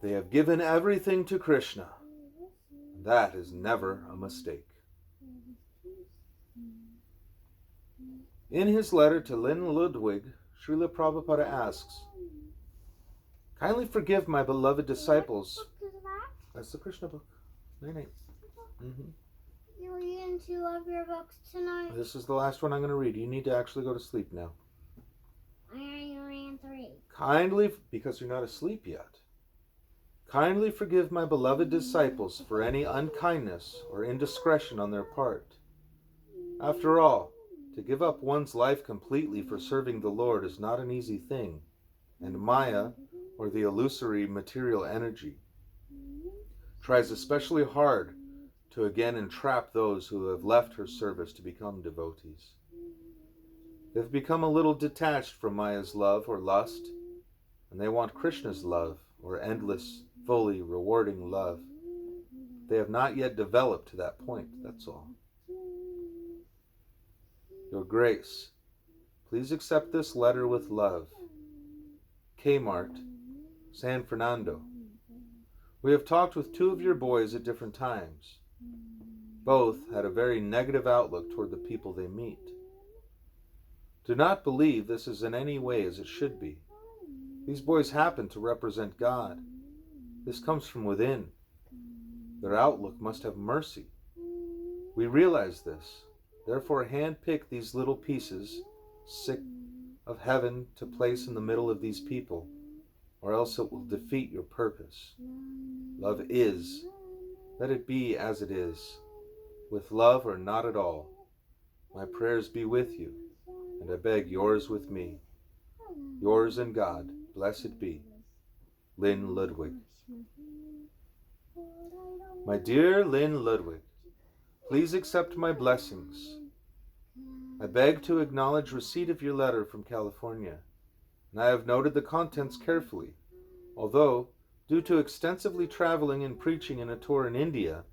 They have given everything to Krishna. That is never a mistake. In his letter to Lynn Ludwig, Srila Prabhupada asks, kindly forgive my beloved disciples. What book is that? That's the Krishna book. Nine. You're reading 2 of your books tonight? This is the last one I'm going to read. You need to actually go to sleep now. I already ran 3. Kindly, because you're not asleep yet, kindly forgive my beloved disciples for any unkindness or indiscretion on their part. After all, to give up one's life completely for serving the Lord is not an easy thing, and Maya, or the illusory material energy, tries especially hard to again entrap those who have left her service to become devotees. They have become a little detached from Maya's love or lust, and they want Krishna's love or endless, fully rewarding love. They have not yet developed to that point, that's all. Your Grace, please accept this letter with love. Kmart, San Fernando. We have talked with 2 of your boys at different times. Both had a very negative outlook toward the people they meet. Do not believe this is in any way as it should be. These boys happen to represent God. This comes from within. Their outlook must have mercy. We realize this. Therefore, handpick these little pieces, sick of heaven, to place in the middle of these people, or else it will defeat your purpose. Love is. Let it be as it is, with love or not at all. My prayers be with you, and I beg yours with me. Yours and God, blessed be. Lynn Ludwig. My dear Lynn Ludwig, please accept my blessings. I beg to acknowledge receipt of your letter from California, and I have noted the contents carefully, although, due to extensively traveling and preaching in a tour in India,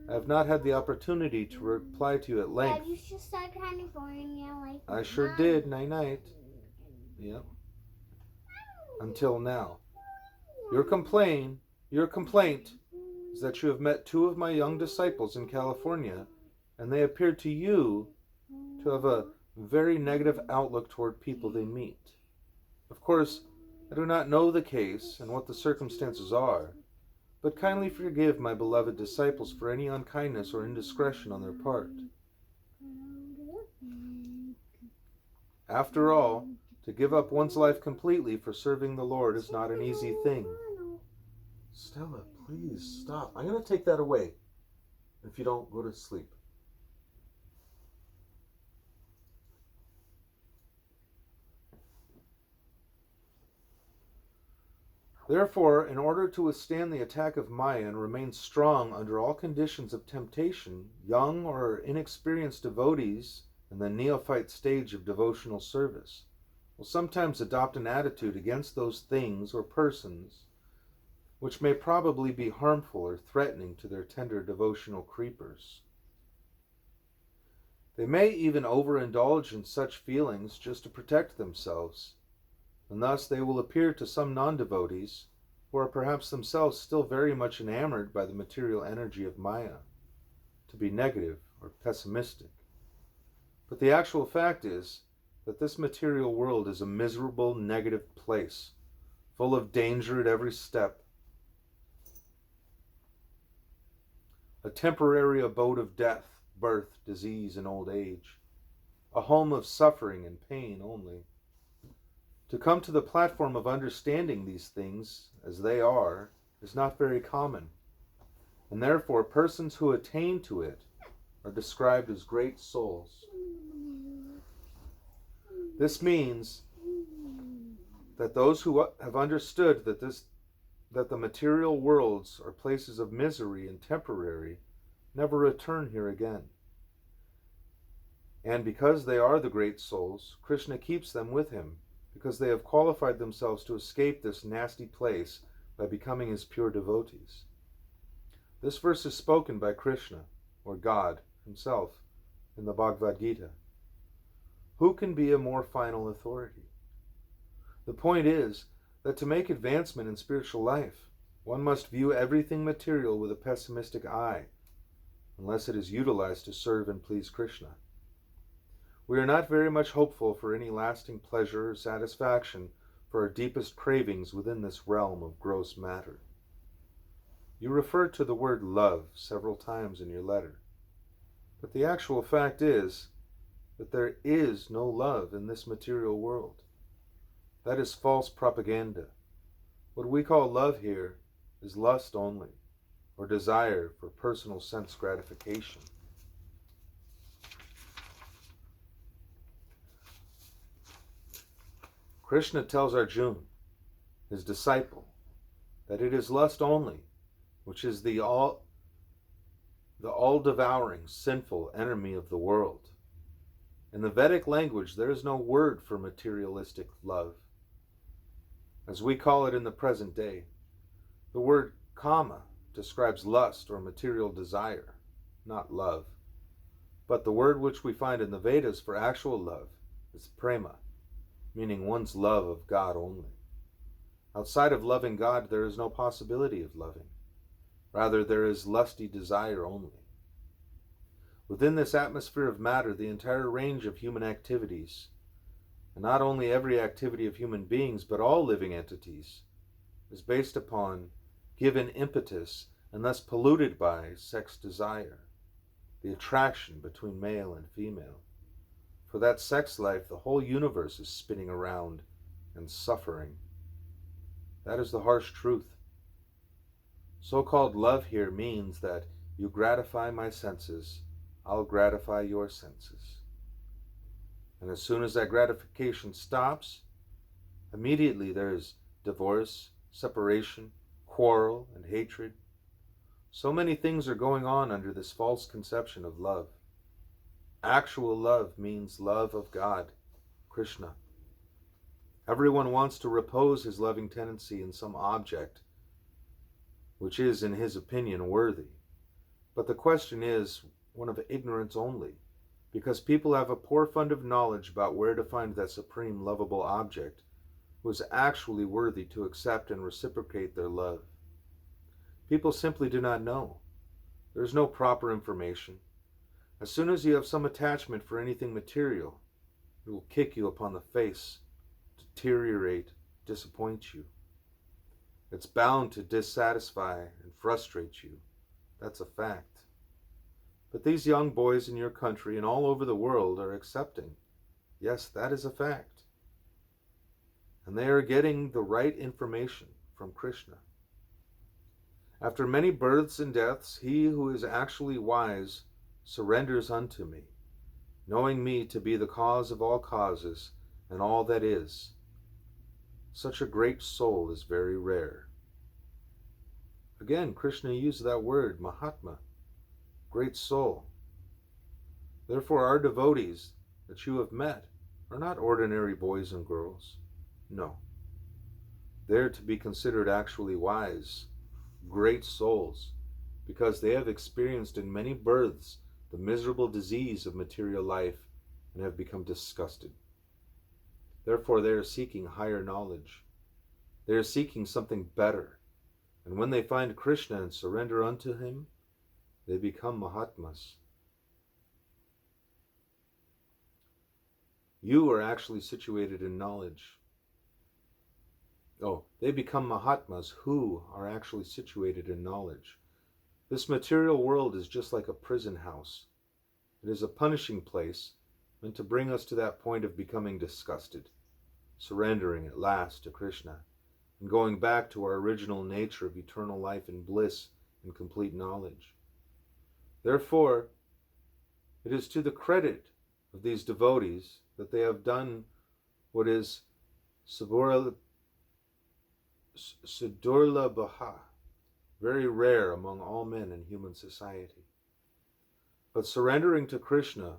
I have not had the opportunity to reply to you at length. Dad, you just said California like I sure did, night-night. Yep. Until now. Your complaint is that you have met 2 of my young disciples in California, and they appear to you to have a very negative outlook toward people they meet. Of course, I do not know the case and what the circumstances are, but kindly forgive my beloved disciples for any unkindness or indiscretion on their part. After all, to give up one's life completely for serving the Lord is not an easy thing. Stella, please stop. I'm going to take that away if you don't go to sleep. Therefore, in order to withstand the attack of Maya and remain strong under all conditions of temptation, young or inexperienced devotees in the neophyte stage of devotional service will sometimes adopt an attitude against those things or persons which may probably be harmful or threatening to their tender devotional creepers. They may even overindulge in such feelings just to protect themselves, and thus they will appear to some non-devotees, who are perhaps themselves still very much enamored by the material energy of Maya, to be negative or pessimistic. But the actual fact is that this material world is a miserable, negative place, full of danger at every step, a temporary abode of death, birth, disease, and old age, a home of suffering and pain only. To come to the platform of understanding these things as they are is not very common, and therefore persons who attain to it are described as great souls. This means that those who have understood that the material worlds are places of misery and temporary never return here again. And because they are the great souls, Krishna keeps them with him, because they have qualified themselves to escape this nasty place by becoming his pure devotees. This verse is spoken by Krishna, or God himself, in the Bhagavad Gita. Who can be a more final authority? The point is that to make advancement in spiritual life, one must view everything material with a pessimistic eye, unless it is utilized to serve and please Krishna. We are not very much hopeful for any lasting pleasure or satisfaction for our deepest cravings within this realm of gross matter. You referred to the word love several times in your letter, but the actual fact is that there is no love in this material world. That is false propaganda. What we call love here is lust only, or desire for personal sense gratification. Krishna tells Arjuna, his disciple, that it is lust only, which is the all-devouring, sinful enemy of the world. In the Vedic language, there is no word for materialistic love, as we call it in the present day. The word kama describes lust or material desire, not love. But the word which we find in the Vedas for actual love is prema, meaning one's love of God only. Outside of loving God, there is no possibility of loving. Rather, there is lusty desire only. Within this atmosphere of matter, the entire range of human activities, and not only every activity of human beings, but all living entities, is based upon, given impetus, and thus polluted by sex desire, the attraction between male and female. For that sex life, the whole universe is spinning around and suffering. That is the harsh truth. So-called love here means that you gratify my senses, I'll gratify your senses. And as soon as that gratification stops, immediately there is divorce, separation, quarrel, and hatred. So many things are going on under this false conception of love. Actual love means love of God, Krishna. Everyone wants to repose his loving tendency in some object, which is, in his opinion, worthy. But the question is one of ignorance only, because people have a poor fund of knowledge about where to find that supreme lovable object who is actually worthy to accept and reciprocate their love. People simply do not know. There is no proper information. As soon as you have some attachment for anything material, it will kick you upon the face, deteriorate, disappoint you. It's bound to dissatisfy and frustrate you. That's a fact. But these young boys in your country and all over the world are accepting. Yes, that is a fact. And they are getting the right information from Krishna. After many births and deaths, he who is actually wise surrenders unto me, knowing me to be the cause of all causes and all that is. Such a great soul is very rare. Again, Krishna used that word, Mahatma, great soul. Therefore, our devotees that you have met are not ordinary boys and girls. No. They're to be considered actually wise, great souls, because they have experienced in many births the miserable disease of material life and have become disgusted. Therefore, they are seeking higher knowledge. They are seeking something better. And when they find Krishna and surrender unto him, they become Mahatmas. You are actually situated in knowledge. They become Mahatmas who are actually situated in knowledge. This material world is just like a prison house. It is a punishing place meant to bring us to that point of becoming disgusted, surrendering at last to Krishna, and going back to our original nature of eternal life and bliss and complete knowledge. Therefore, it is to the credit of these devotees that they have done what is Sudurlabha, very rare among all men in human society. But surrendering to Krishna,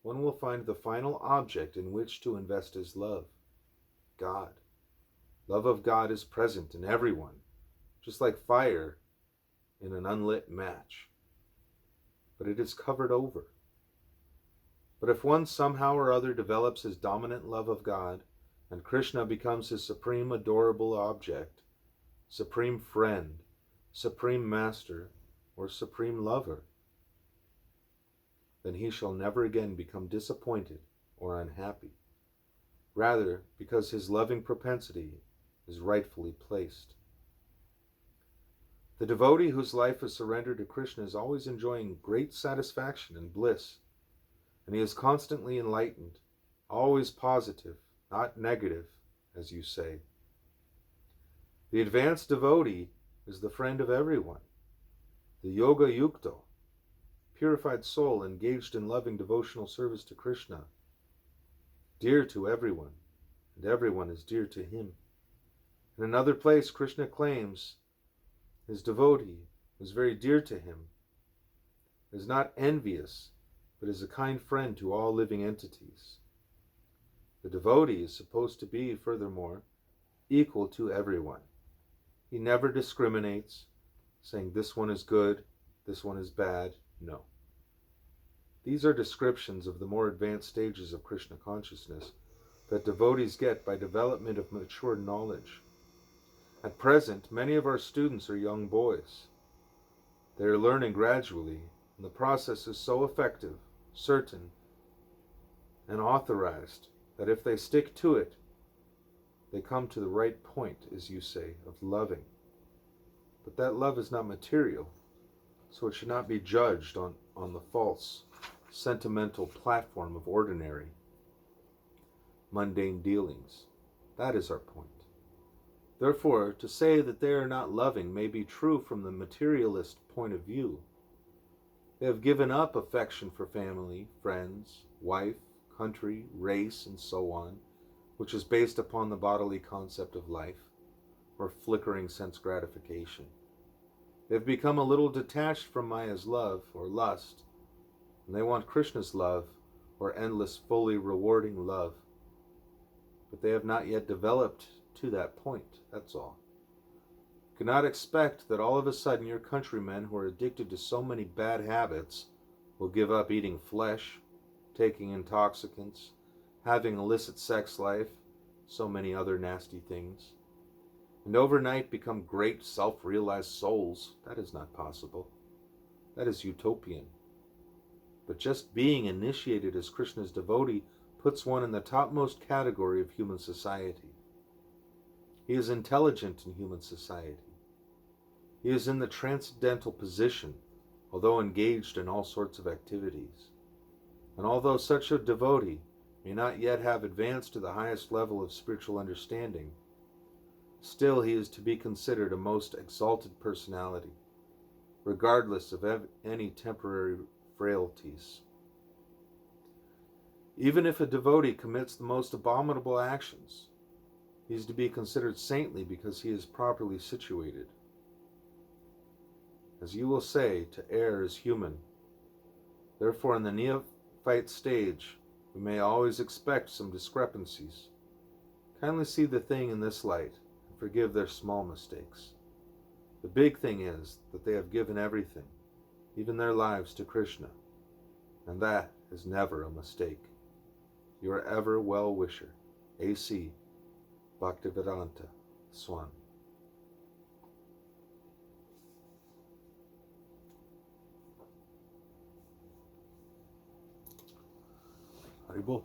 one will find the final object in which to invest his love, God. Love of God is present in everyone, just like fire in an unlit match. But it is covered over. But if one somehow or other develops his dominant love of God and Krishna becomes his supreme adorable object, supreme friend, supreme master, or supreme lover, then he shall never again become disappointed or unhappy. Rather, because his loving propensity is rightfully placed. The devotee whose life is surrendered to Krishna is always enjoying great satisfaction and bliss, and he is constantly enlightened, always positive, not negative, as you say. The advanced devotee is the friend of everyone, the yoga yukto, purified soul engaged in loving devotional service to Krishna, dear to everyone, and everyone is dear to him. In another place, Krishna claims his devotee is very dear to him, is not envious, but is a kind friend to all living entities. The devotee is supposed to be, furthermore, equal to everyone. He never discriminates, saying this one is good, this one is bad. No. These are descriptions of the more advanced stages of Krishna consciousness that devotees get by development of mature knowledge. At present, many of our students are young boys. They are learning gradually, and the process is so effective, certain, and authorized that if they stick to it, they come to the right point, as you say, of loving. But that love is not material, so it should not be judged on the false, sentimental platform of ordinary, mundane dealings. That is our point. Therefore, to say that they are not loving may be true from the materialist point of view. They have given up affection for family, friends, wife, country, race, and so on, which is based upon the bodily concept of life, or flickering sense gratification. They have become a little detached from Maya's love, or lust, and they want Krishna's love, or endless, fully rewarding love. But they have not yet developed to that point, that's all. You cannot expect that all of a sudden your countrymen who are addicted to so many bad habits will give up eating flesh, taking intoxicants, having illicit sex life, so many other nasty things, and overnight become great self-realized souls. That is not possible. That is utopian. But just being initiated as Krishna's devotee puts one in the topmost category of human society. He is intelligent in human society. He is in the transcendental position, although engaged in all sorts of activities. And although such a devotee may not yet have advanced to the highest level of spiritual understanding, still he is to be considered a most exalted personality, regardless of any temporary frailties. Even if a devotee commits the most abominable actions, he is to be considered saintly because he is properly situated. As you will say, to err is human. Therefore, in the neophyte stage, we may always expect some discrepancies. Kindly see the thing in this light and forgive their small mistakes. The big thing is that they have given everything, even their lives, to Krishna, and that is never a mistake. Your ever well-wisher, A.C. Bhaktivedanta, Swami. Haribol.